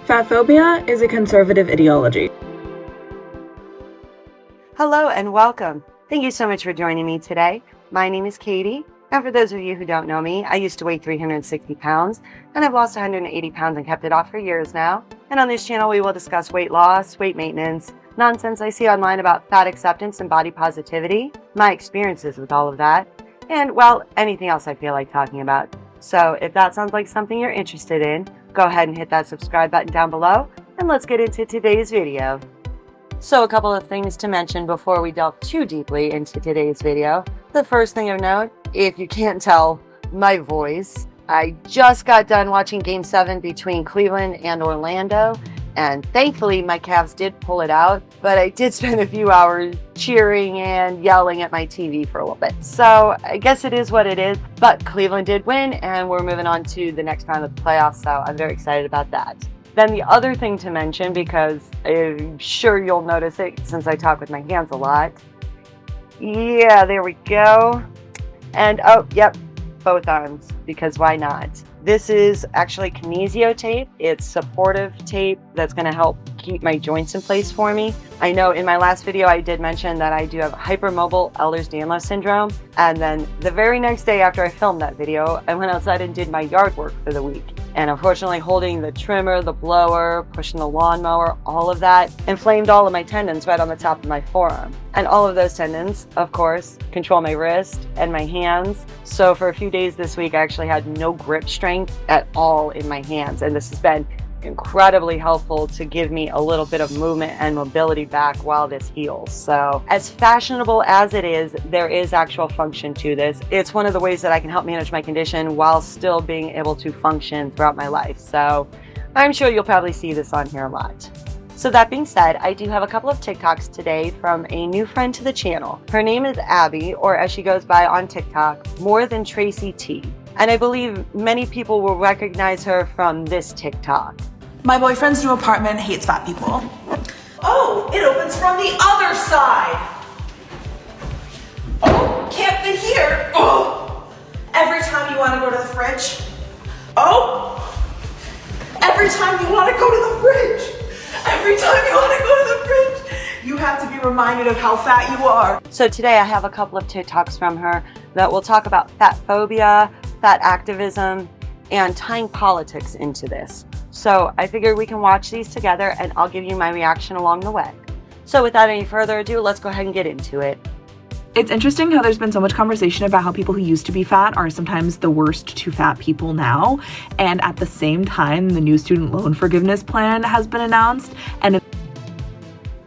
Fat phobia is a conservative ideology. Hello and welcome. Thank you so much for joining me today. My name is Katie, and for those of you who don't know me, I used to weigh 360 pounds, and I've lost 180 pounds and kept it off for years now. And on this channel, we will discuss weight loss, weight maintenance, nonsense I see online about fat acceptance and body positivity, my experiences with all of that, and, well, anything else I feel like talking about. So if that sounds like something you're interested in, go ahead and hit that subscribe button down below, and let's get into today's video. So a couple of things to mention before we delve too deeply into today's video. The first thing of note, if you can't tell, my voice. I just got done watching Game 7 between Cleveland and Orlando, and thankfully my Cavs did pull it out, but I did spend a few hours cheering and yelling at my TV for a little bit. So I guess it is what it is, but Cleveland did win, and we're moving on to the next round of the playoffs, so I'm very excited about that. Then the other thing to mention, because I'm sure you'll notice it since I talk with my hands a lot. Yeah, there we go. And oh, yep, both arms, because why not? This is actually kinesio tape. It's supportive tape that's going to help keep my joints in place for me. I know in my last video I did mention that I do have hypermobile Ehlers-Danlos syndrome, and then the very next day after I filmed that video, I went outside and did my yard work for the week. And unfortunately, holding the trimmer, the blower, pushing the lawnmower, all of that inflamed all of my tendons right on the top of my forearm. And all of those tendons, of course, control my wrist and my hands. So for a few days this week, I actually had no grip strength at all in my hands. And this has been incredibly helpful to give me a little bit of movement and mobility back while this heals. So as fashionable as it is, there is actual function to this. It's one of the ways that I can help manage my condition while still being able to function throughout my life. So I'm sure you'll probably see this on here a lot. So that being said, I do have a couple of TikToks today from a new friend to the channel. Her name is Abby, or as she goes by on TikTok, More Than Tracy T. And I believe many people will recognize her from this TikTok. My boyfriend's new apartment hates fat people. Oh, it opens from the other side. Oh, can't fit here. Oh, every time you want to go to the fridge. Oh, every time you want to go to the fridge. Every time you want to go to the fridge, you have to be reminded of how fat you are. So today I have a couple of TikToks from her that will talk about fat phobia, fat activism, and tying politics into this. So I figured we can watch these together and I'll give you my reaction along the way. So without any further ado, let's go ahead and get into it. It's interesting how there's been so much conversation about how people who used to be fat are sometimes the worst to fat people now. And at the same time, the new student loan forgiveness plan has been announced. And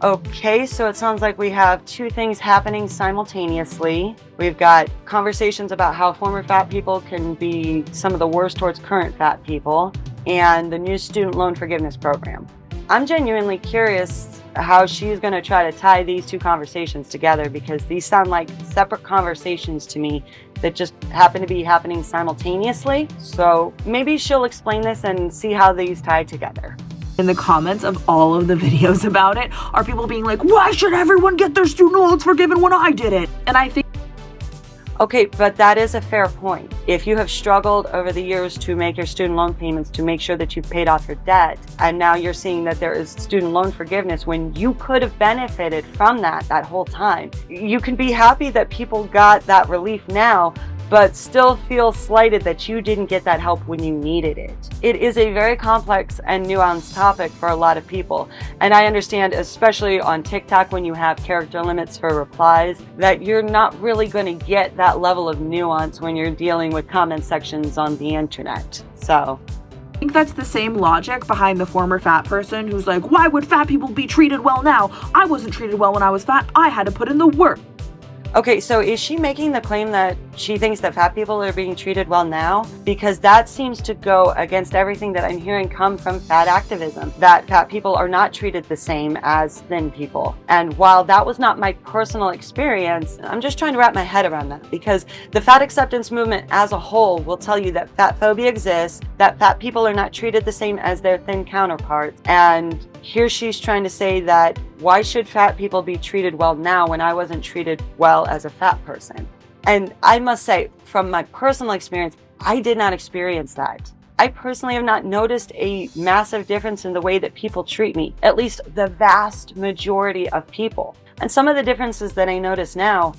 Okay, so it sounds like we have two things happening simultaneously. We've got conversations about how former fat people can be some of the worst towards current fat people, and the new student loan forgiveness program. I'm genuinely curious how she's going to try to tie these two conversations together, because these sound like separate conversations to me that just happen to be happening simultaneously. So maybe she'll explain this and see how these tie together. in the comments of all of the videos about it are people being like, why should everyone get their student loans forgiven when I did it? And I think okay, but that is a fair point. If you have struggled over the years to make your student loan payments to make sure that you've paid off your debt, and now you're seeing that there is student loan forgiveness when you could have benefited from that whole time, you can be happy that people got that relief now, but still feel slighted that you didn't get that help when you needed it. It is a very complex and nuanced topic for a lot of people. And I understand, especially on TikTok, when you have character limits for replies, that you're not really going to get that level of nuance when you're dealing with comment sections on the internet. So I think that's the same logic behind the former fat person who's like, why would fat people be treated well now? I wasn't treated well when I was fat. I had to put in the work. Okay, so is she making the claim that she thinks that fat people are being treated well now? Because that seems to go against everything that I'm hearing come from fat activism, that fat people are not treated the same as thin people. And while that was not my personal experience, I'm just trying to wrap my head around that, because the fat acceptance movement as a whole will tell you that fat phobia exists, that fat people are not treated the same as their thin counterparts. And here she's trying to say that why should fat people be treated well now when I wasn't treated well as a fat person? And I must say, from my personal experience, I did not experience that. I personally have not noticed a massive difference in the way that people treat me, at least the vast majority of people. And some of the differences that I notice now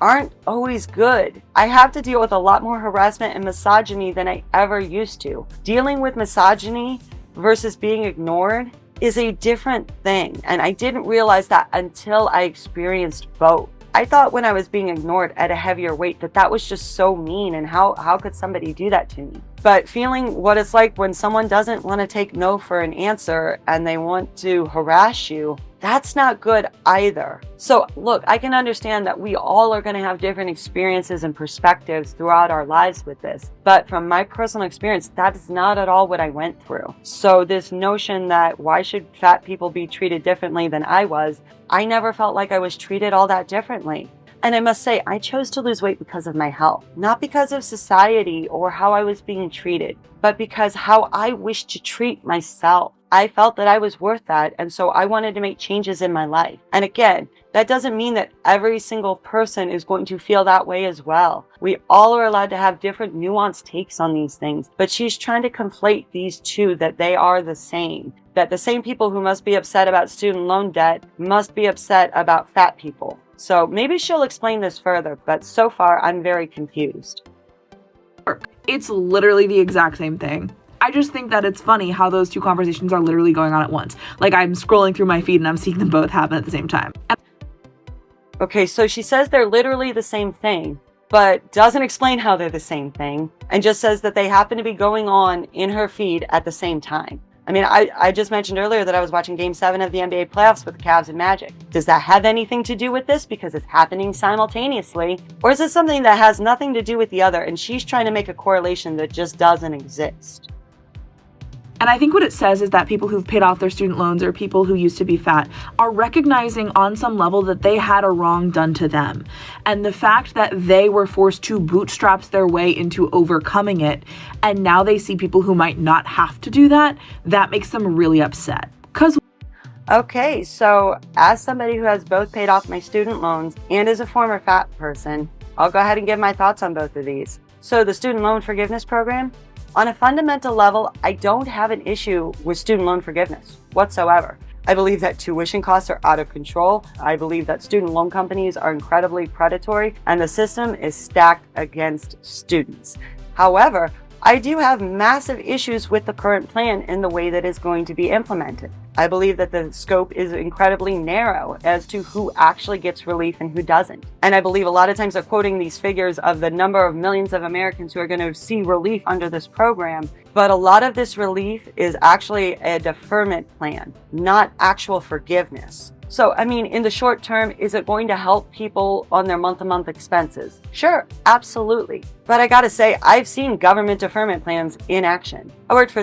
aren't always good. I have to deal with a lot more harassment and misogyny than I ever used to. Dealing with misogyny versus being ignored is a different thing, and I didn't realize that until I experienced both. I thought when I was being ignored at a heavier weight that was just so mean, and how could somebody do that to me? But feeling what it's like when someone doesn't want to take no for an answer and they want to harass you, that's not good either. So look, I can understand that we all are going to have different experiences and perspectives throughout our lives with this. But from my personal experience, that is not at all what I went through. So this notion that why should fat people be treated differently than I was, I never felt like I was treated all that differently. And I must say, I chose to lose weight because of my health, not because of society or how I was being treated, but because how I wished to treat myself. I felt that I was worth that, and so I wanted to make changes in my life. And again, that doesn't mean that every single person is going to feel that way as well. We all are allowed to have different nuanced takes on these things, but she's trying to conflate these two, that they are the same. That the same people who must be upset about student loan debt must be upset about fat people. So maybe she'll explain this further, but so far I'm very confused. It's literally the exact same thing. I just think that it's funny how those two conversations are literally going on at once. Like, I'm scrolling through my feed and I'm seeing them both happen at the same time. Okay, so she says they're literally the same thing, but doesn't explain how they're the same thing, and just says that they happen to be going on in her feed at the same time. I mean, I just mentioned earlier that I was watching Game 7 of the NBA playoffs with the Cavs and Magic. Does that have anything to do with this because it's happening simultaneously? Or is it something that has nothing to do with the other, and she's trying to make a correlation that just doesn't exist? And I think what it says is that people who've paid off their student loans or people who used to be fat are recognizing on some level that they had a wrong done to them. And the fact that they were forced to bootstrap their way into overcoming it, and now they see people who might not have to do that, that makes them really upset. Okay, so as somebody who has both paid off my student loans and is a former fat person, I'll go ahead and give my thoughts on both of these. So the student loan forgiveness program, on a fundamental level, I don't have an issue with student loan forgiveness whatsoever. I believe that tuition costs are out of control. I believe that student loan companies are incredibly predatory, and the system is stacked against students. However, I do have massive issues with the current plan and the way that it's going to be implemented. I believe that the scope is incredibly narrow as to who actually gets relief and who doesn't. And I believe a lot of times they're quoting these figures of the number of millions of Americans who are going to see relief under this program. But a lot of this relief is actually a deferment plan, not actual forgiveness. So, I mean, in the short term, is it going to help people on their month-to-month expenses? Sure, absolutely. But I gotta say, I've seen government deferment plans in action. I worked for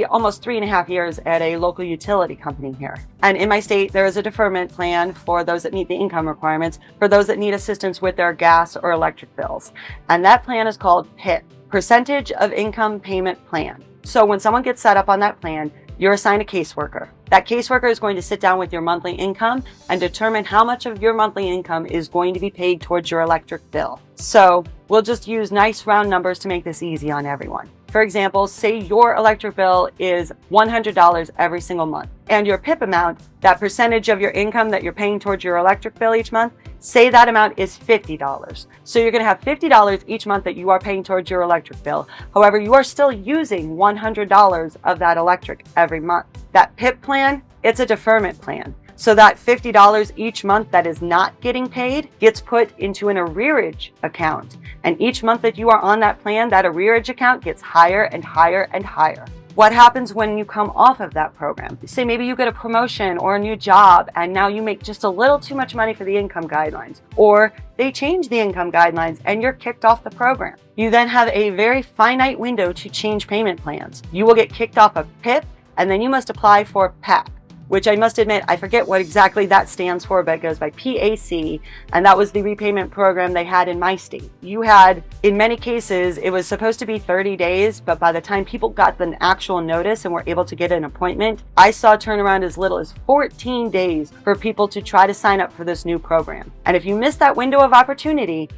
almost 3.5 years at a local utility company here. And in my state, there is a deferment plan for those that meet the income requirements, for those that need assistance with their gas or electric bills. And that plan is called PIP, Percentage of Income Payment Plan. So when someone gets set up on that plan, you're assigned a caseworker. That caseworker is going to sit down with your monthly income and determine how much of your monthly income is going to be paid towards your electric bill. So we'll just use nice round numbers to make this easy on everyone. For example, say your electric bill is $100 every single month, and your PIP amount, that percentage of your income that you're paying towards your electric bill each month, say that amount is $50. So you're going to have $50 each month that you are paying towards your electric bill. However, you are still using $100 of that electric every month. That PIP plan, it's a deferment plan. So that $50 each month that is not getting paid gets put into an arrearage account. And each month that you are on that plan, that arrearage account gets higher and higher and higher. What happens when you come off of that program? Say maybe you get a promotion or a new job and now you make just a little too much money for the income guidelines, or they change the income guidelines and you're kicked off the program. You then have a very finite window to change payment plans. You will get kicked off of PIP and then you must apply for PAC, which I must admit, I forget what exactly that stands for, but it goes by PAC, and that was the repayment program they had in my state. You had, in many cases, it was supposed to be 30 days, but by the time people got the actual notice and were able to get an appointment, I saw turnaround as little as 14 days for people to try to sign up for this new program. And if you miss that window of opportunity,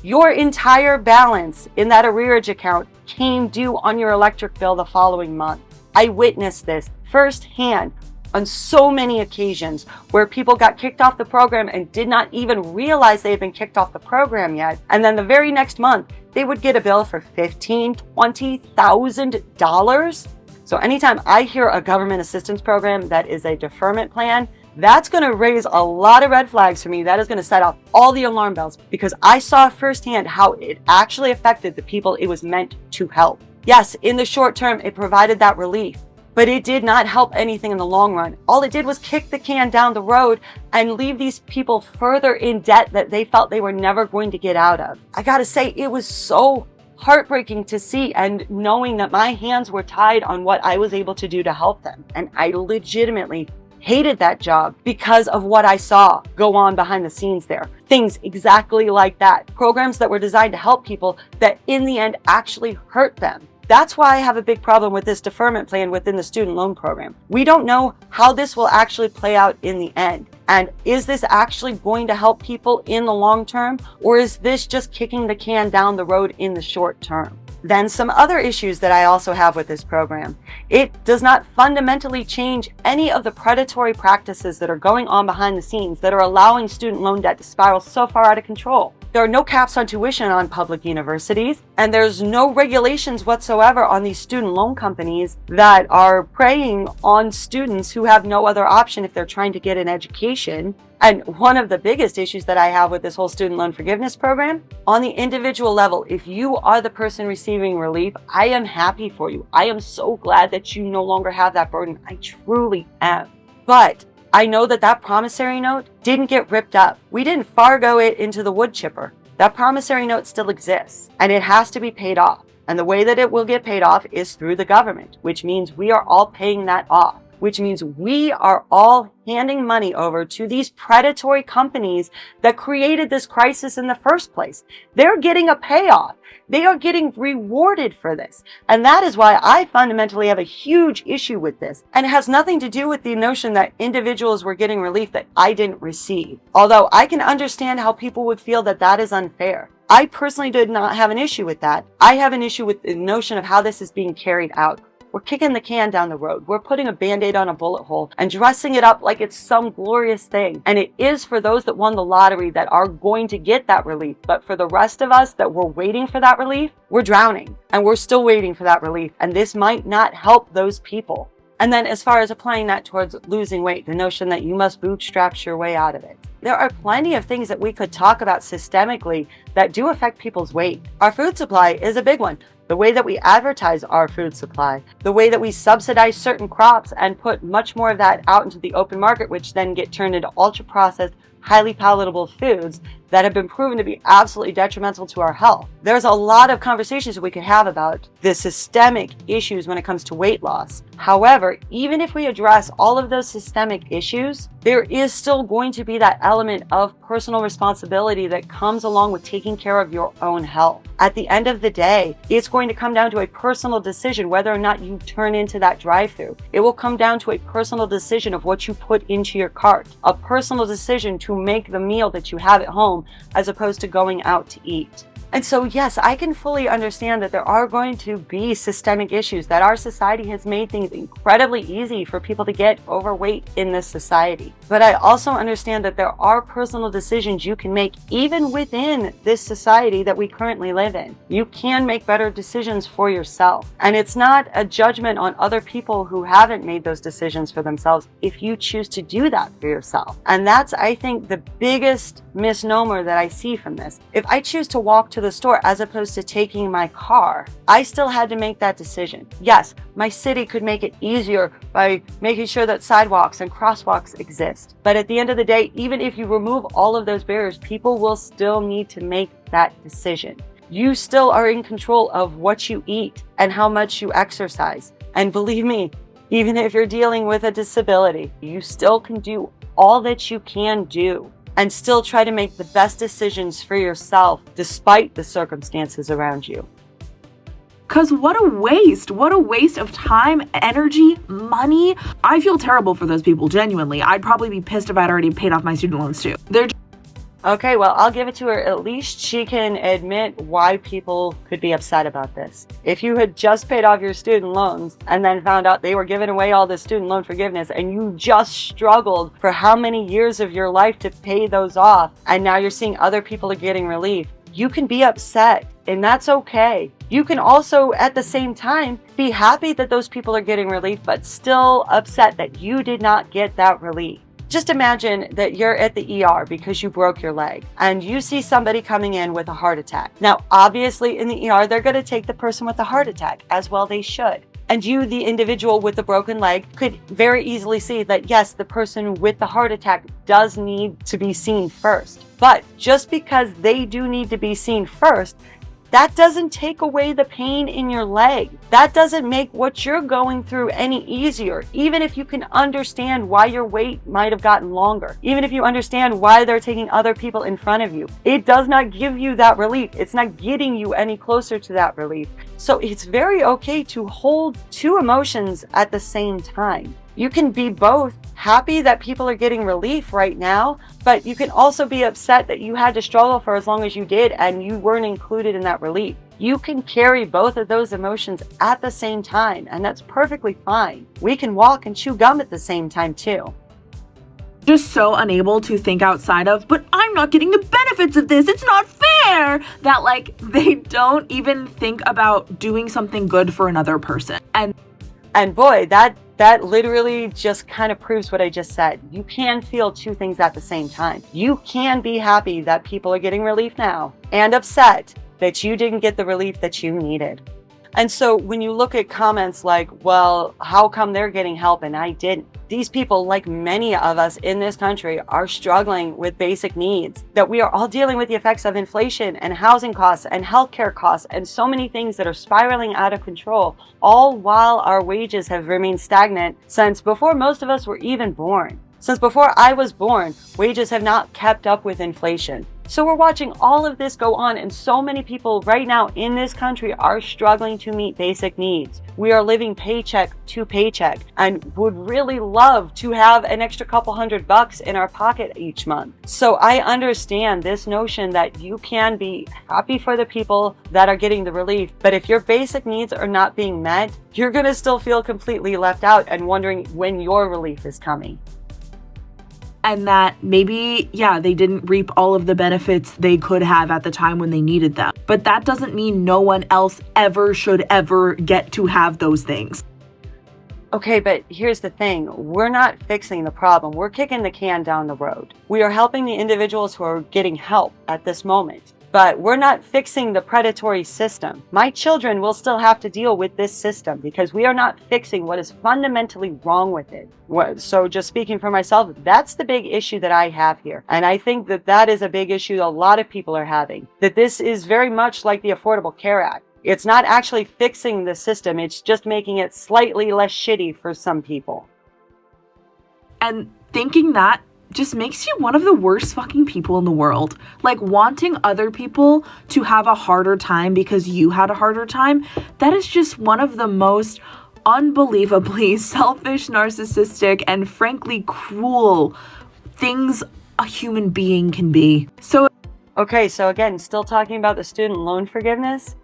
your entire balance in that arrearage account came due on your electric bill the following month. I witnessed this firsthand on so many occasions where people got kicked off the program and did not even realize they had been kicked off the program yet. And then the very next month, they would get a bill for $15,000, $20,000. So anytime I hear a government assistance program that is a deferment plan, that's going to raise a lot of red flags for me. That is going to set off all the alarm bells because I saw firsthand how it actually affected the people it was meant to help. Yes, in the short term, it provided that relief, but it did not help anything in the long run. All it did was kick the can down the road and leave these people further in debt that they felt they were never going to get out of. I gotta say, it was so heartbreaking to see, and knowing that my hands were tied on what I was able to do to help them. And I legitimately hated that job because of what I saw go on behind the scenes there. Things exactly like that. Programs that were designed to help people that in the end actually hurt them. That's why I have a big problem with this deferment plan within the student loan program. We don't know how this will actually play out in the end. And is this actually going to help people in the long term? Or is this just kicking the can down the road in the short term? Then some other issues that I also have with this program. It does not fundamentally change any of the predatory practices that are going on behind the scenes that are allowing student loan debt to spiral so far out of control. There are no caps on tuition on public universities, and there's no regulations whatsoever on these student loan companies that are preying on students who have no other option if they're trying to get an education. And one of the biggest issues that I have with this whole student loan forgiveness program, on the individual level, if you are the person receiving relief, I am happy for you. I am so glad that you no longer have that burden. I truly am. But I know that that promissory note didn't get ripped up. We didn't Fargo it into the wood chipper. That promissory note still exists, and it has to be paid off. And the way that it will get paid off is through the government, which means we are all paying that off, which means we are all handing money over to these predatory companies that created this crisis in the first place. They're getting a payoff. They are getting rewarded for this. And that is why I fundamentally have a huge issue with this. And it has nothing to do with the notion that individuals were getting relief that I didn't receive. Although I can understand how people would feel that that is unfair. I personally did not have an issue with that. I have an issue with the notion of how this is being carried out. We're kicking the can down the road. We're putting a Band-Aid on a bullet hole and dressing it up like it's some glorious thing. And it is for those that won the lottery that are going to get that relief. But for the rest of us that were waiting for that relief, we're drowning. And we're still waiting for that relief. And this might not help those people. And then as far as applying that towards losing weight, the notion that you must bootstrap your way out of it. There are plenty of things that we could talk about systemically that do affect people's weight. Our food supply is a big one. The way that we advertise our food supply, the way that we subsidize certain crops and put much more of that out into the open market, which then get turned into ultra-processed, highly palatable foods that have been proven to be absolutely detrimental to our health. There's a lot of conversations that we could have about the systemic issues when it comes to weight loss. However, even if we address all of those systemic issues, there is still going to be that element of personal responsibility that comes along with taking care of your own health. At the end of the day, it's going to come down to a personal decision whether or not you turn into that drive-thru. It will come down to a personal decision of what you put into your cart, a personal decision to make the meal that you have at home as opposed to going out to eat. And so, yes, I can fully understand that there are going to be systemic issues, that our society has made things incredibly easy for people to get overweight in this society. But I also understand that there are personal decisions you can make even within this society that we currently live in. You can make better decisions for yourself. And it's not a judgment on other people who haven't made those decisions for themselves if you choose to do that for yourself. And that's, I think, the biggest misnomer that I see from this. If I choose to walk to the store as opposed to taking my car, I still had to make that decision. Yes, my city could make it easier by making sure that sidewalks and crosswalks exist. But at the end of the day, even if you remove all of those barriers, people will still need to make that decision. You still are in control of what you eat and how much you exercise. And believe me, even if you're dealing with a disability, you still can do all that you can do and still try to make the best decisions for yourself despite the circumstances around you. Because what a waste of time, energy, money. I feel terrible for those people, genuinely. I'd probably be pissed if I'd already paid off my student loans too. Okay, well, I'll give it to her. At least she can admit why people could be upset about this. If you had just paid off your student loans and then found out they were giving away all this student loan forgiveness and you just struggled for how many years of your life to pay those off, and now you're seeing other people are getting relief, you can be upset, and that's okay. You can also, at the same time, be happy that those people are getting relief, but still upset that you did not get that relief. Just imagine that you're at the ER because you broke your leg and you see somebody coming in with a heart attack. Now, obviously in the ER, they're going to take the person with the heart attack, as well they should. And you, the individual with the broken leg, could very easily see that, yes, the person with the heart attack does need to be seen first. But just because they do need to be seen first, that doesn't take away the pain in your leg. That doesn't make what you're going through any easier, even if you can understand why your wait might have gotten longer, even if you understand why they're taking other people in front of you. It does not give you that relief. It's not getting you any closer to that relief. So it's very okay to hold two emotions at the same time. You can be both happy that people are getting relief right now, but you can also be upset that you had to struggle for as long as you did and you weren't included in that relief. You can carry both of those emotions at the same time, and that's perfectly fine. We can walk and chew gum at the same time too. Just so unable to think outside of, but I'm not getting the benefits of this, it's not fair, that like they don't even think about doing something good for another person. And boy, that literally just kind of proves what I just said. You can feel two things at the same time. You can be happy that people are getting relief now and upset that you didn't get the relief that you needed. And so when you look at comments like, well, how come they're getting help and I didn't? These people, like many of us in this country, are struggling with basic needs, that we are all dealing with the effects of inflation and housing costs and healthcare costs and so many things that are spiraling out of control, all while our wages have remained stagnant since before most of us were even born. Since before I was born, wages have not kept up with inflation. So we're watching all of this go on, and so many people right now in this country are struggling to meet basic needs. We are living paycheck to paycheck and would really love to have an extra couple $100 in our pocket each month. So I understand this notion that you can be happy for the people that are getting the relief, but if your basic needs are not being met, you're going to still feel completely left out and wondering when your relief is coming. And that maybe, yeah, they didn't reap all of the benefits they could have at the time when they needed them. But that doesn't mean no one else should ever get to have those things. Okay, but here's the thing. We're not fixing the problem. We're kicking the can down the road. We are helping the individuals who are getting help at this moment. But we're not fixing the predatory system. My children will still have to deal with this system because we are not fixing what is fundamentally wrong with it. So just speaking for myself, that's the big issue that I have here. And I think that that is a big issue a lot of people are having. That this is very much like the Affordable Care Act. It's not actually fixing the system. It's just making it slightly less shitty for some people. And thinking that just makes you one of the worst fucking people in the world. Like, wanting other people to have a harder time because you had a harder time, that is just one of the most unbelievably selfish, narcissistic, and frankly cruel things a human being can be. Okay, so again, still talking about the student loan forgiveness.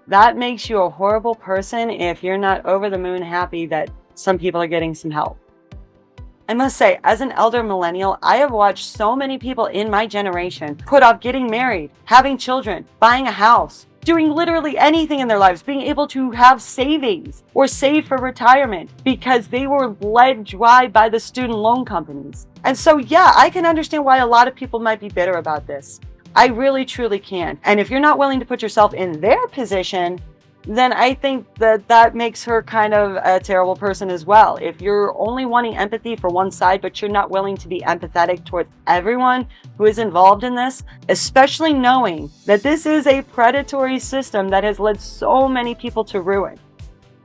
That makes you a horrible person if you're not over the moon happy that some people are getting some help. I must say, as an elder millennial, I have watched so many people in my generation put off getting married, having children, buying a house, doing literally anything in their lives, being able to have savings or save for retirement because they were led dry by the student loan companies. And so, yeah, I can understand why a lot of people might be bitter about this. I really, truly can. And if you're not willing to put yourself in their position, then I think that that makes her kind of a terrible person as well. If you're only wanting empathy for one side, but you're not willing to be empathetic towards everyone who is involved in this, especially knowing that this is a predatory system that has led so many people to ruin.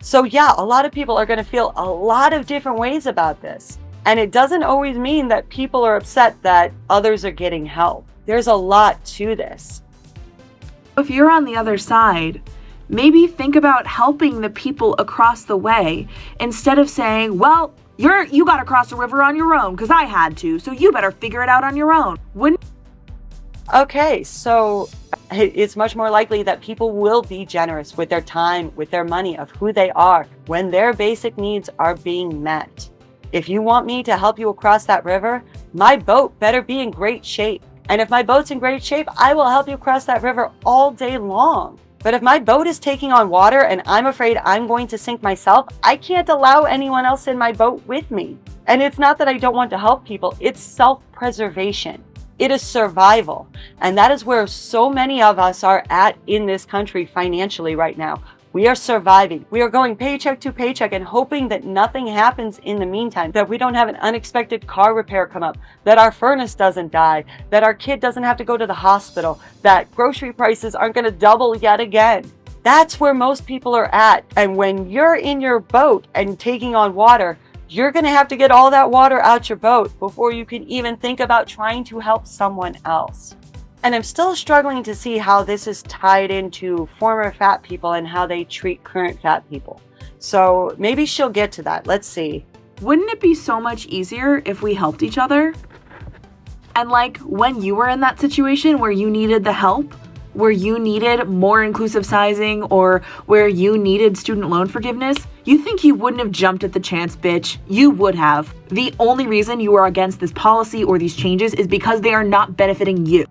So yeah, a lot of people are going to feel a lot of different ways about this. And it doesn't always mean that people are upset that others are getting help. There's a lot to this. If you're on the other side, maybe think about helping the people across the way instead of saying, well, You gotta cross a river on your own, because I had to, so you better figure it out on your own. Wouldn't Okay, so it's much more likely that people will be generous with their time, with their money, of who they are, when their basic needs are being met. If you want me to help you across that river, my boat better be in great shape. And if my boat's in great shape, I will help you cross that river all day long. But if my boat is taking on water and I'm afraid I'm going to sink myself, I can't allow anyone else in my boat with me. And it's not that I don't want to help people, it's self-preservation. It is survival. And that is where so many of us are at in this country financially right now. We are surviving. We are going paycheck to paycheck and hoping that nothing happens in the meantime, that we don't have an unexpected car repair come up, that our furnace doesn't die, that our kid doesn't have to go to the hospital, that grocery prices aren't going to double yet again. That's where most people are at. And when you're in your boat and taking on water, you're going to have to get all that water out your boat before you can even think about trying to help someone else. And I'm still struggling to see how this is tied into former fat people and how they treat current fat people. So maybe she'll get to that. Let's see. Wouldn't it be so much easier if we helped each other? And like when you were in that situation where you needed the help, where you needed more inclusive sizing, or where you needed student loan forgiveness, you think you wouldn't have jumped at the chance, bitch. You would have. The only reason you are against this policy or these changes is because they are not benefiting you.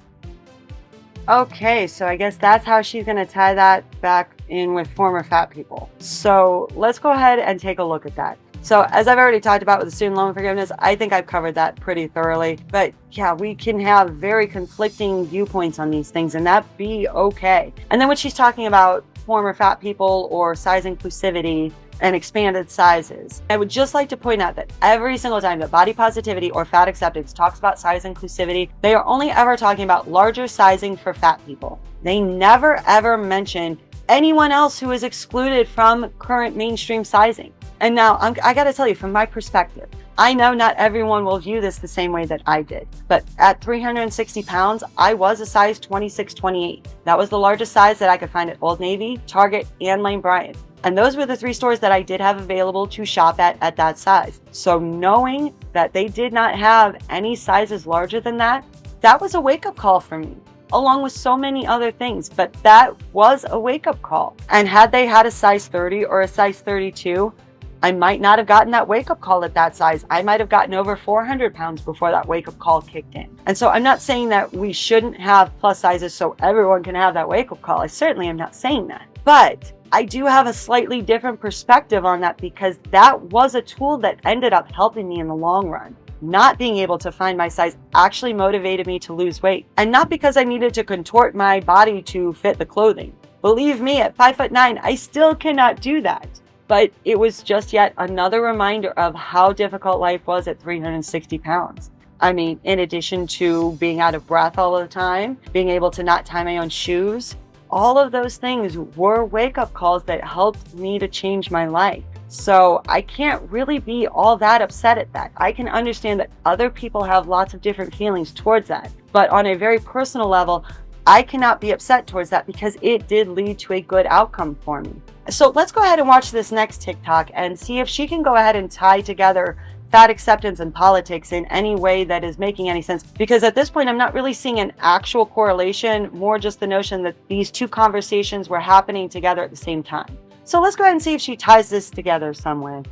Okay, so I guess that's how she's going to tie that back in with former fat people. So let's go ahead and take a look at that. So as I've already talked about with the student loan forgiveness, I think I've covered that pretty thoroughly. But yeah, we can have very conflicting viewpoints on these things, and that be okay. And then when she's talking about former fat people or size inclusivity and expanded sizes, I would just like to point out that every single time that body positivity or fat acceptance talks about size inclusivity, they are only ever talking about larger sizing for fat people. They never ever mention anyone else who is excluded from current mainstream sizing. And now I gotta tell you, from my perspective, I know not everyone will view this the same way that I did, but at 360 pounds, I was a size 26-28. That was the largest size that I could find at Old Navy, Target, and Lane Bryant. And those were the 3 stores that I did have available to shop at that size. So knowing that they did not have any sizes larger than that, that was a wake-up call for me, along with so many other things. But that was a wake-up call. And had they had a size 30 or a size 32, I might not have gotten that wake-up call at that size. I might have gotten over 400 pounds before that wake-up call kicked in. And so I'm not saying that we shouldn't have plus sizes so everyone can have that wake-up call. I certainly am not saying that. But I do have a slightly different perspective on that, because that was a tool that ended up helping me in the long run. Not being able to find my size actually motivated me to lose weight. And not because I needed to contort my body to fit the clothing. Believe me, at 5'9", I still cannot do that. But it was just yet another reminder of how difficult life was at 360 pounds. I mean, in addition to being out of breath all the time, being able to not tie my own shoes, all of those things were wake-up calls that helped me to change my life. So I can't really be all that upset at that. I can understand that other people have lots of different feelings towards that. But on a very personal level, I cannot be upset towards that because it did lead to a good outcome for me. So let's go ahead and watch this next TikTok and see if she can go ahead and tie together fat acceptance and politics in any way that is making any sense. Because at this point, I'm not really seeing an actual correlation, more just the notion that these two conversations were happening together at the same time. So let's go ahead and see if she ties this together some way.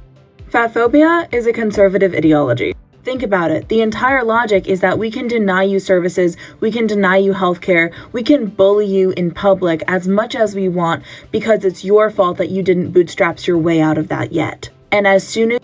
Fat phobia is a conservative ideology. Think about it. The entire logic is that we can deny you services, we can deny you healthcare, we can bully you in public as much as we want because it's your fault that you didn't bootstrap your way out of that yet. And as soon as...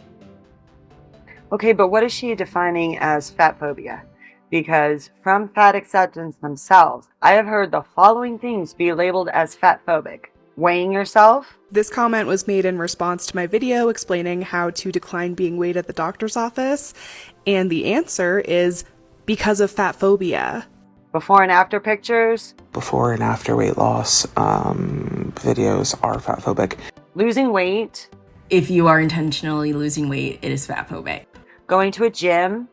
Okay, but what is she defining as fat phobia? Because from fat acceptance themselves, I have heard the following things be labeled as fat phobic. Weighing yourself. This comment was made in response to my video explaining how to decline being weighed at the doctor's office, and the answer is because of fat phobia. Before and after pictures. Before and after weight loss videos are fat phobic. Losing weight. If you are intentionally losing weight, it is fat phobic. Going to a gym.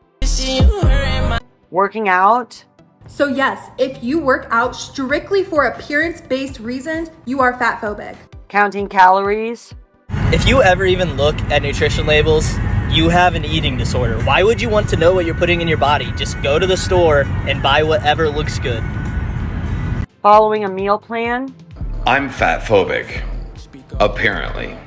Working out. So yes, if you work out strictly for appearance-based reasons, you are fat phobic. Counting calories. If you ever even look at nutrition labels, You have an eating disorder. Why would you want to know what you're putting in your body? Just go to the store and buy whatever looks good. Following a meal plan? I'm fat phobic, apparently.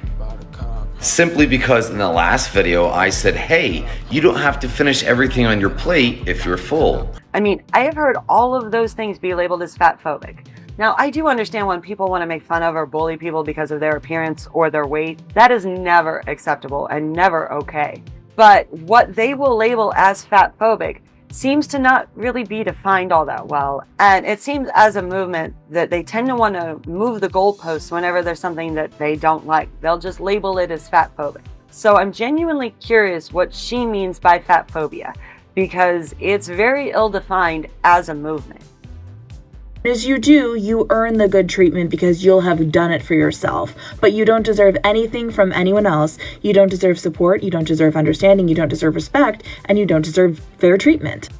Simply because in the last video I said, hey, you don't have to finish everything on your plate if you're full. I mean, I have heard all of those things be labeled as fat phobic. Now, I do understand when people want to make fun of or bully people because of their appearance or their weight. That is never acceptable and never okay. But what they will label as fat phobic seems to not really be defined all that well. And it seems as a movement that they tend to want to move the goalposts whenever there's something that they don't like. They'll just label it as fat phobic. So I'm genuinely curious what she means by fat phobia, because it's very ill-defined as a movement. As you do, you earn the good treatment because you'll have done it for yourself. But you don't deserve anything from anyone else. You don't deserve support, you don't deserve understanding, you don't deserve respect, and you don't deserve fair treatment.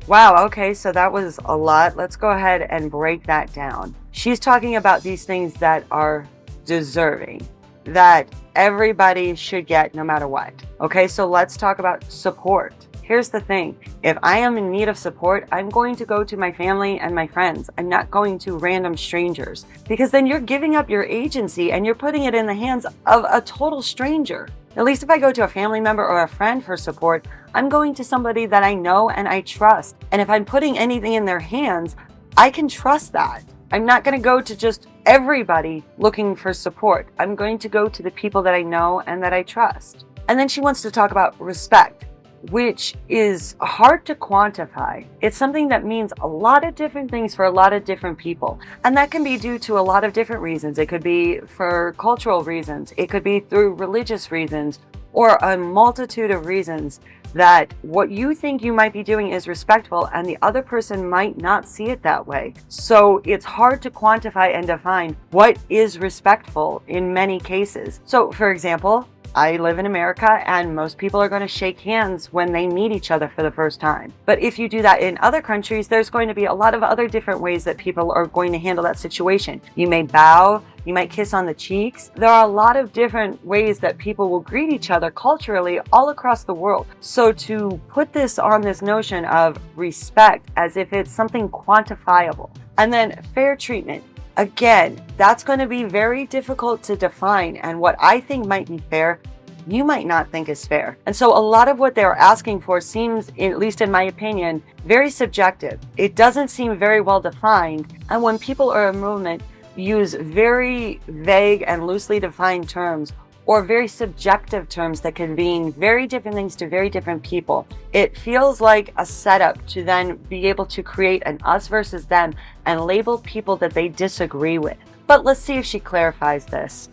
Wow, okay, so that was a lot. Let's go ahead and break that down. She's talking about these things that are deserving, that everybody should get no matter what. Okay, so let's talk about support. Here's the thing. If I am in need of support, I'm going to go to my family and my friends. I'm not going to random strangers, because then you're giving up your agency and you're putting it in the hands of a total stranger. At least if I go to a family member or a friend for support, I'm going to somebody that I know and I trust. And if I'm putting anything in their hands, I can trust that. I'm not going to go to just everybody looking for support. I'm going to go to the people that I know and that I trust. And then she wants to talk about respect, which is hard to quantify. It's something that means a lot of different things for a lot of different people. And that can be due to a lot of different reasons. It could be for cultural reasons. It could be through religious reasons, or a multitude of reasons that what you think you might be doing is respectful and the other person might not see it that way. So it's hard to quantify and define what is respectful in many cases. So for example, I live in America and most people are going to shake hands when they meet each other for the first time. But if you do that in other countries, there's going to be a lot of other different ways that people are going to handle that situation. You may bow, you might kiss on the cheeks. There are a lot of different ways that people will greet each other culturally all across the world. So to put this on this notion of respect as if it's something quantifiable, and then fair treatment. Again, that's going to be very difficult to define, and what I think might be fair, you might not think is fair. And so a lot of what they're asking for seems, at least in my opinion, very subjective. It doesn't seem very well defined, and when people or a movement use very vague and loosely defined terms, or very subjective terms that can mean very different things to very different people, it feels like a setup to then be able to create an us versus them and label people that they disagree with. But let's see if she clarifies this.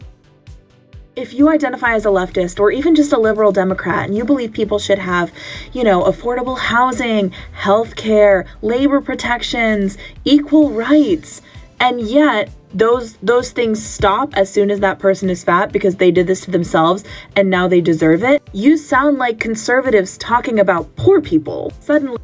If you identify as a leftist or even just a liberal Democrat and you believe people should have, affordable housing, healthcare, labor protections, equal rights, and yet those things stop as soon as that person is fat because they did this to themselves and now they deserve it, you sound like conservatives talking about poor people. Suddenly.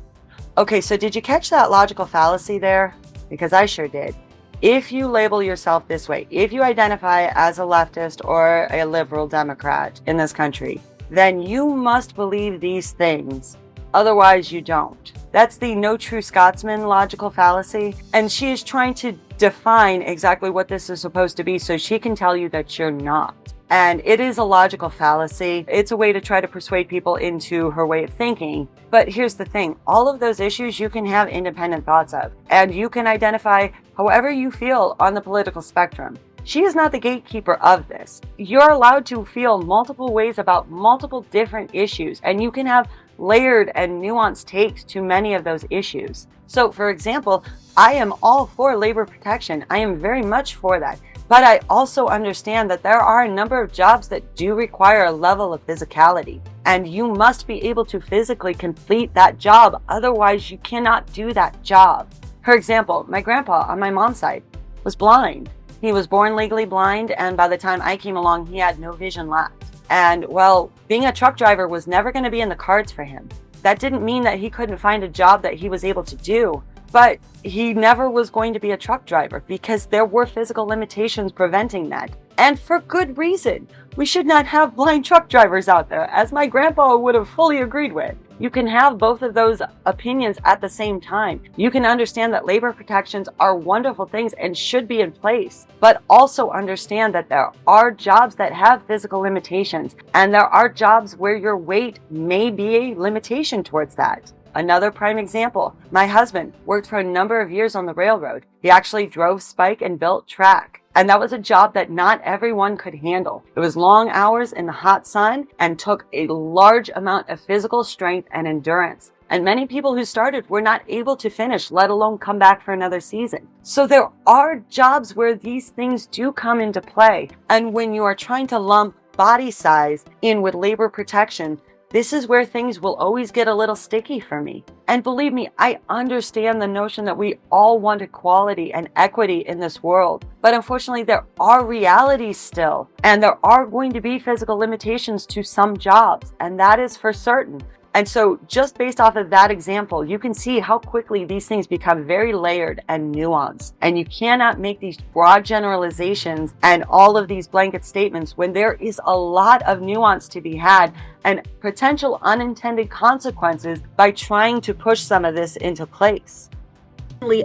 Okay, so did you catch that logical fallacy there? Because I sure did. If you label yourself this way, if you identify as a leftist or a liberal Democrat in this country, then you must believe these things. Otherwise, you don't. That's the no true Scotsman logical fallacy. And she is trying to define exactly what this is supposed to be so she can tell you that you're not. And it is a logical fallacy. It's a way to try to persuade people into her way of thinking. But here's the thing. All of those issues you can have independent thoughts of. And you can identify however you feel on the political spectrum. She is not the gatekeeper of this. You're allowed to feel multiple ways about multiple different issues. And you can have layered and nuanced takes to many of those issues. So, for example, I am all for labor protection. I am very much for that. But I also understand that there are a number of jobs that do require a level of physicality. And you must be able to physically complete that job. Otherwise, you cannot do that job. For example, my grandpa on my mom's side was blind. He was born legally blind, and by the time I came along, he had no vision left. And, well, being a truck driver was never going to be in the cards for him. That didn't mean that he couldn't find a job that he was able to do, but he never was going to be a truck driver because there were physical limitations preventing that. And for good reason. We should not have blind truck drivers out there, as my grandpa would have fully agreed with. You can have both of those opinions at the same time. You can understand that labor protections are wonderful things and should be in place, but also understand that there are jobs that have physical limitations, and there are jobs where your weight may be a limitation towards that. Another prime example, my husband worked for a number of years on the railroad. He actually drove spike and built track. And that was a job that not everyone could handle. It was long hours in the hot sun and took a large amount of physical strength and endurance. And many people who started were not able to finish, let alone come back for another season. So there are jobs where these things do come into play. And when you are trying to lump body size in with labor protection, this is where things will always get a little sticky for me. And believe me, I understand the notion that we all want equality and equity in this world. But unfortunately, there are realities still, and there are going to be physical limitations to some jobs, and that is for certain. And so just based off of that example, you can see how quickly these things become very layered and nuanced. And you cannot make these broad generalizations and all of these blanket statements when there is a lot of nuance to be had and potential unintended consequences by trying to push some of this into place.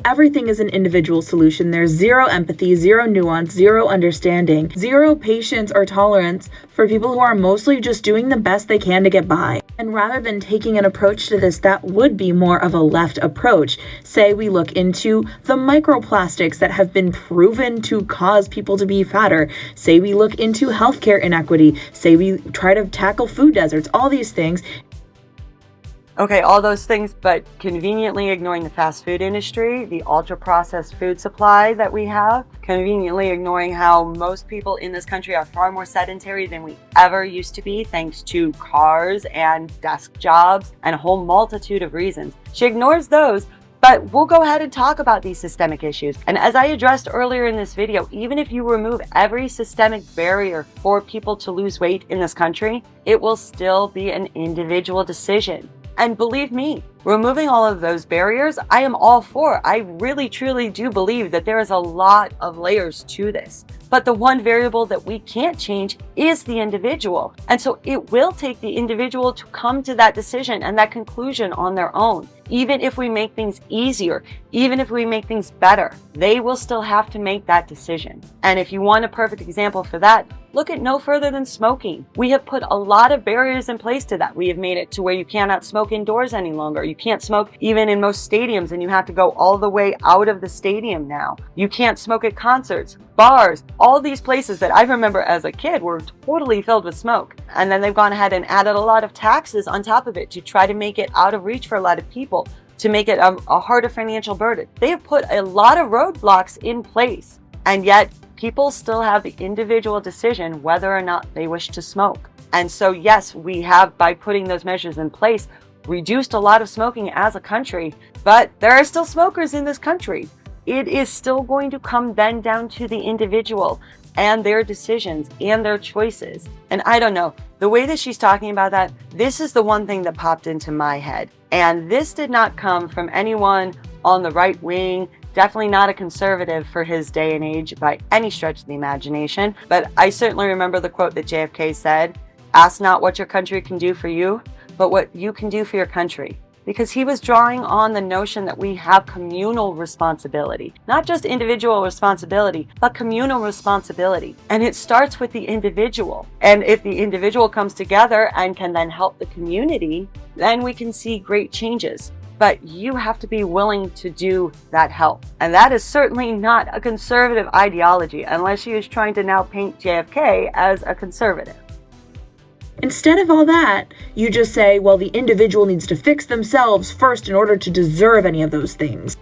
Everything is an individual solution. There's zero empathy, zero nuance, zero understanding, zero patience or tolerance for people who are mostly just doing the best they can to get by. And rather than taking an approach to this that would be more of a left approach, say we look into the microplastics that have been proven to cause people to be fatter, say we look into healthcare inequity, say we try to tackle food deserts, all these things. Okay, all those things, but conveniently ignoring the fast food industry, the ultra-processed food supply that we have, conveniently ignoring how most people in this country are far more sedentary than we ever used to be, thanks to cars and desk jobs and a whole multitude of reasons. She ignores those, but we'll go ahead and talk about these systemic issues. And as I addressed earlier in this video, even if you remove every systemic barrier for people to lose weight in this country, it will still be an individual decision. And believe me, removing all of those barriers, I am all for. I really, truly do believe that there is a lot of layers to this. But the one variable that we can't change is the individual. And so it will take the individual to come to that decision and that conclusion on their own. Even if we make things easier, even if we make things better, they will still have to make that decision. And if you want a perfect example for that, look at no further than smoking. We have put a lot of barriers in place to that. We have made it to where you cannot smoke indoors any longer. You can't smoke even in most stadiums, and you have to go all the way out of the stadium now. You can't smoke at concerts, bars, all these places that I remember as a kid were totally filled with smoke. And then they've gone ahead and added a lot of taxes on top of it to try to make it out of reach for a lot of people, to make it a harder financial burden. They have put a lot of roadblocks in place, and yet people still have the individual decision whether or not they wish to smoke. And so yes, we have, by putting those measures in place, reduced a lot of smoking as a country, but there are still smokers in this country. It is still going to come then down to the individual and their decisions and their choices. And I don't know, the way that she's talking about that, this is the one thing that popped into my head. And this did not come from anyone on the right wing, definitely not a conservative for his day and age by any stretch of the imagination. But I certainly remember the quote that JFK said, "Ask not what your country can do for you, but what you can do for your country." Because he was drawing on the notion that we have communal responsibility, not just individual responsibility, but communal responsibility. And it starts with the individual. And if the individual comes together and can then help the community, then we can see great changes. But you have to be willing to do that help. And that is certainly not a conservative ideology, unless she is trying to now paint JFK as a conservative. Instead of all that, you just say, well, the individual needs to fix themselves first in order to deserve any of those things.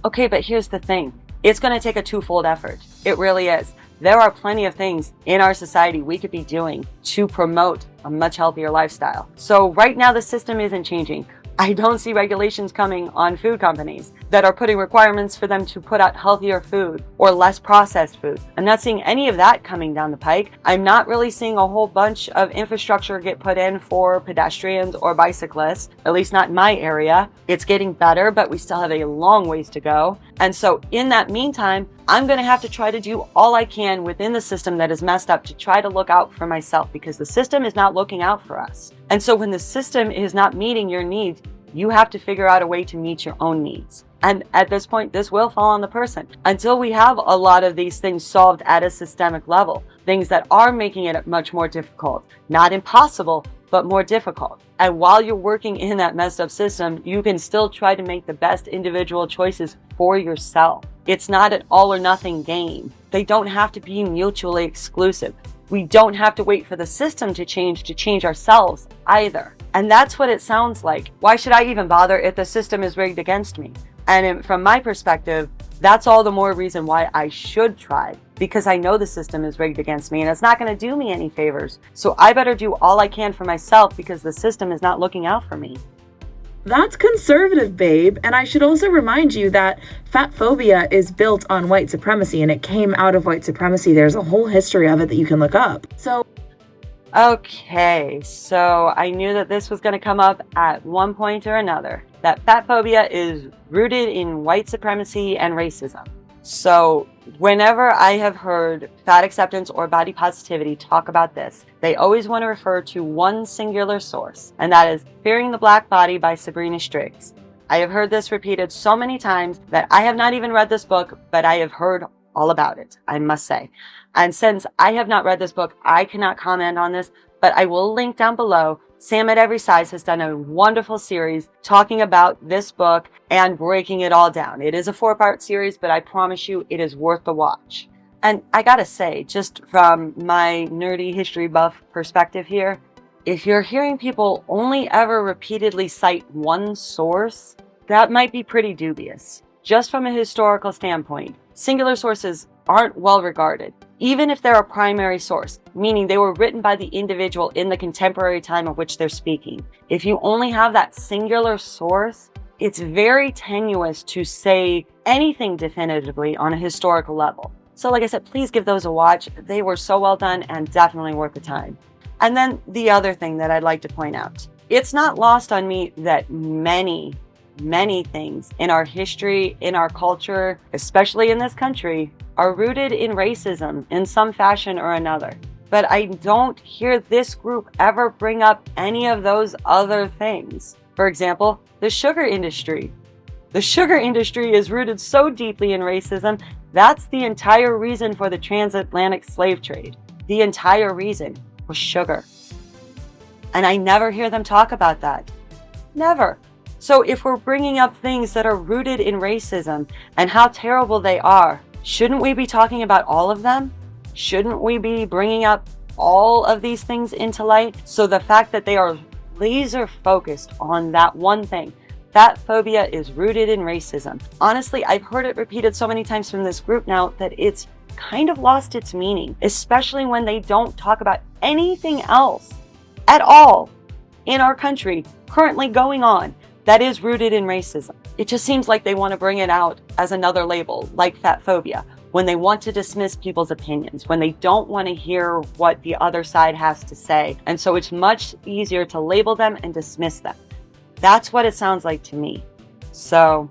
Okay, but here's the thing. It's going to take a twofold effort. It really is. There are plenty of things in our society we could be doing to promote a much healthier lifestyle. So right now the system isn't changing. I don't see regulations coming on food companies. that are putting requirements for them to put out healthier food or less processed food. I'm not seeing any of that coming down the pike. I'm not really seeing a whole bunch of infrastructure get put in for pedestrians or bicyclists, at least not in my area. It's getting better, but we still have a long ways to go. And so in that meantime, I'm going to have to try to do all I can within the system that is messed up to try to look out for myself, because the system is not looking out for us. And so when the system is not meeting your needs, you have to figure out a way to meet your own needs. And at this point, this will fall on the person. Until we have a lot of these things solved at a systemic level, things that are making it much more difficult, not impossible, but more difficult. And while you're working in that messed up system, you can still try to make the best individual choices for yourself. It's not an all or nothing game. They don't have to be mutually exclusive. We don't have to wait for the system to change ourselves either. And that's what it sounds like. Why should I even bother if the system is rigged against me? And from my perspective, that's all the more reason why I should try, because I know the system is rigged against me and it's not going to do me any favors. So I better do all I can for myself because the system is not looking out for me. That's conservative, babe. And I should also remind you that fat phobia is built on white supremacy and it came out of white supremacy. There's a whole history of it that you can look up. Okay, so I knew that this was going to come up at one point or another, that fat phobia is rooted in white supremacy and racism. So whenever I have heard fat acceptance or body positivity talk about this, they always want to refer to one singular source, and that is Fearing the Black Body by Sabrina Striggs. I have heard this repeated so many times that I have not even read this book, but I have heard all about it, I must say. And since I have not read this book, I cannot comment on this, but I will link down below. Sam at Every Size has done a wonderful series talking about this book and breaking it all down. It is a 4-part series, but I promise you it is worth the watch. And I gotta say, just from my nerdy history buff perspective here, if you're hearing people only ever repeatedly cite one source, that might be pretty dubious. Just from a historical standpoint, singular sources aren't well regarded, even if they're a primary source, meaning they were written by the individual in the contemporary time of which they're speaking. If you only have that singular source, it's very tenuous to say anything definitively on a historical level. So like I said, please give those a watch. They were so well done and definitely worth the time. And then the other thing that I'd like to point out, it's not lost on me that many things in our history, in our culture, especially in this country, are rooted in racism in some fashion or another. But I don't hear this group ever bring up any of those other things. For example, the sugar industry. The sugar industry is rooted so deeply in racism, that's the entire reason for the transatlantic slave trade. The entire reason was sugar. And I never hear them talk about that. Never. So if we're bringing up things that are rooted in racism and how terrible they are, shouldn't we be talking about all of them? Shouldn't we be bringing up all of these things into light? So the fact that they are laser focused on that one thing, fat phobia is rooted in racism. Honestly, I've heard it repeated so many times from this group now that it's kind of lost its meaning, especially when they don't talk about anything else at all in our country currently going on that is rooted in racism. It just seems like they want to bring it out as another label, like fat phobia, when they want to dismiss people's opinions, when they don't want to hear what the other side has to say. And so it's much easier to label them and dismiss them. That's what it sounds like to me. So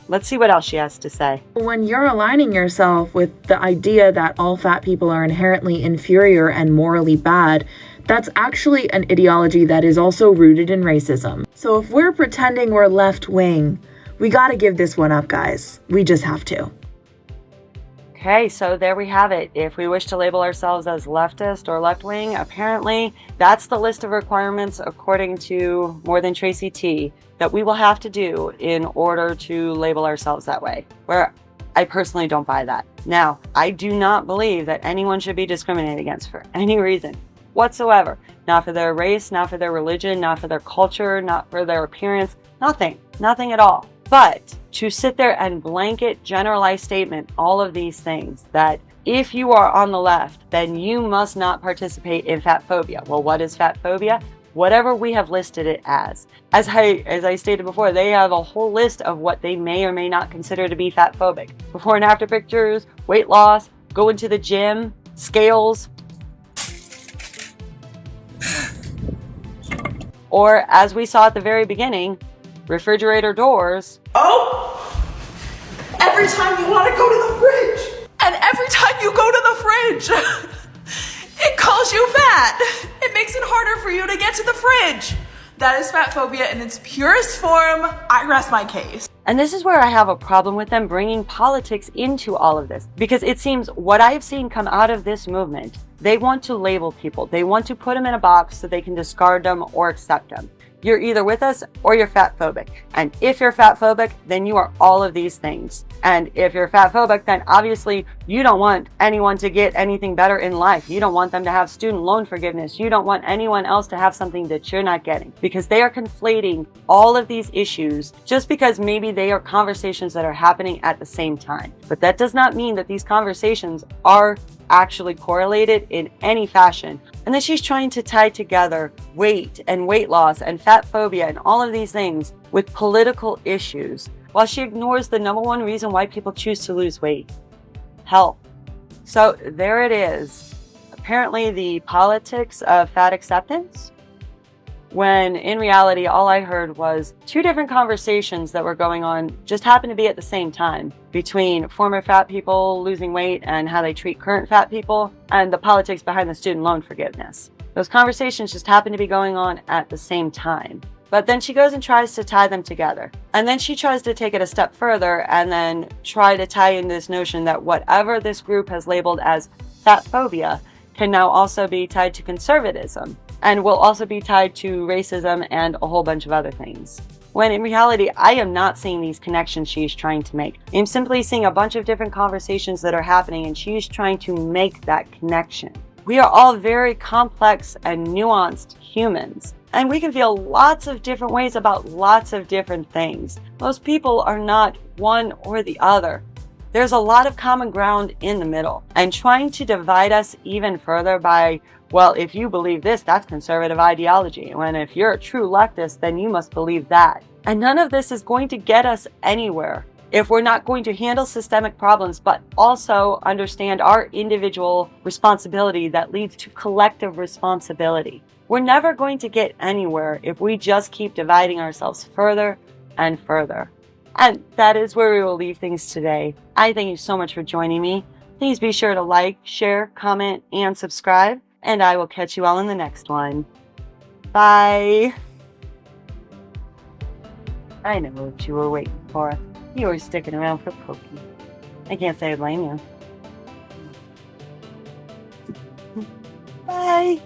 let's see what else she has to say. When you're aligning yourself with the idea that all fat people are inherently inferior and morally bad, that's actually an ideology that is also rooted in racism. So if we're pretending we're left-wing, we gotta give this one up, guys. We just have to. Okay, so there we have it. If we wish to label ourselves as leftist or left-wing, apparently that's the list of requirements, according to More Than Tracy T, that we will have to do in order to label ourselves that way, where I personally don't buy that. Now, I do not believe that anyone should be discriminated against for any reason whatsoever. Not for their race, not for their religion, not for their culture, not for their appearance, nothing at all. But to sit there and blanket generalized statement all of these things, that if you are on the left, then you must not participate in fat phobia. Well, what is fat phobia? whatever we have listed it as. As I stated before, they have a whole list of what they may or may not consider to be fat phobic. Before and after pictures, weight loss, going to the gym, scales, or as we saw at the very beginning, refrigerator doors. Oh! Every time you want to go to the fridge! And every time you go to the fridge, it calls you fat! It makes it harder for you to get to the fridge! That is fat phobia in its purest form. I rest my case. And this is where I have a problem with them bringing politics into all of this. Because it seems what I have seen come out of this movement, they want to label people. They want to put them in a box so they can discard them or accept them. You're either with us or you're fat phobic. And if you're fat phobic, then you are all of these things. And if you're fat phobic, then obviously you don't want anyone to get anything better in life. You don't want them to have student loan forgiveness. You don't want anyone else to have something that you're not getting, because they are conflating all of these issues just because maybe they are conversations that are happening at the same time. But that does not mean that these conversations are actually correlated in any fashion. And then she's trying to tie together weight and weight loss and fat phobia and all of these things with political issues, while she ignores the number one reason why people choose to lose weight: health. So there it is. Apparently the politics of fat acceptance, when in reality all I heard was two different conversations that were going on, just happened to be at the same time, between former fat people losing weight and how they treat current fat people, and the politics behind the student loan forgiveness. Those conversations just happen to be going on at the same time. But then she goes and tries to tie them together. And then she tries to take it a step further and then try to tie in this notion that whatever this group has labeled as fat phobia can now also be tied to conservatism, and will also be tied to racism and a whole bunch of other things. When in reality, I am not seeing these connections she's trying to make. I'm simply seeing a bunch of different conversations that are happening, and she's trying to make that connection. We are all very complex and nuanced humans, and we can feel lots of different ways about lots of different things. Most people are not one or the other. There's a lot of common ground in the middle, and trying to divide us even further by, well, if you believe this, that's conservative ideology. When if you're a true leftist, then you must believe that. And none of this is going to get us anywhere if we're not going to handle systemic problems, but also understand our individual responsibility that leads to collective responsibility. We're never going to get anywhere if we just keep dividing ourselves further and further. And that is where we will leave things today. I thank you so much for joining me. Please be sure to like, share, comment, and subscribe. And I will catch you all in the next one. Bye. I know what you were waiting for. You were sticking around for Pokey. I can't say I blame you. Bye.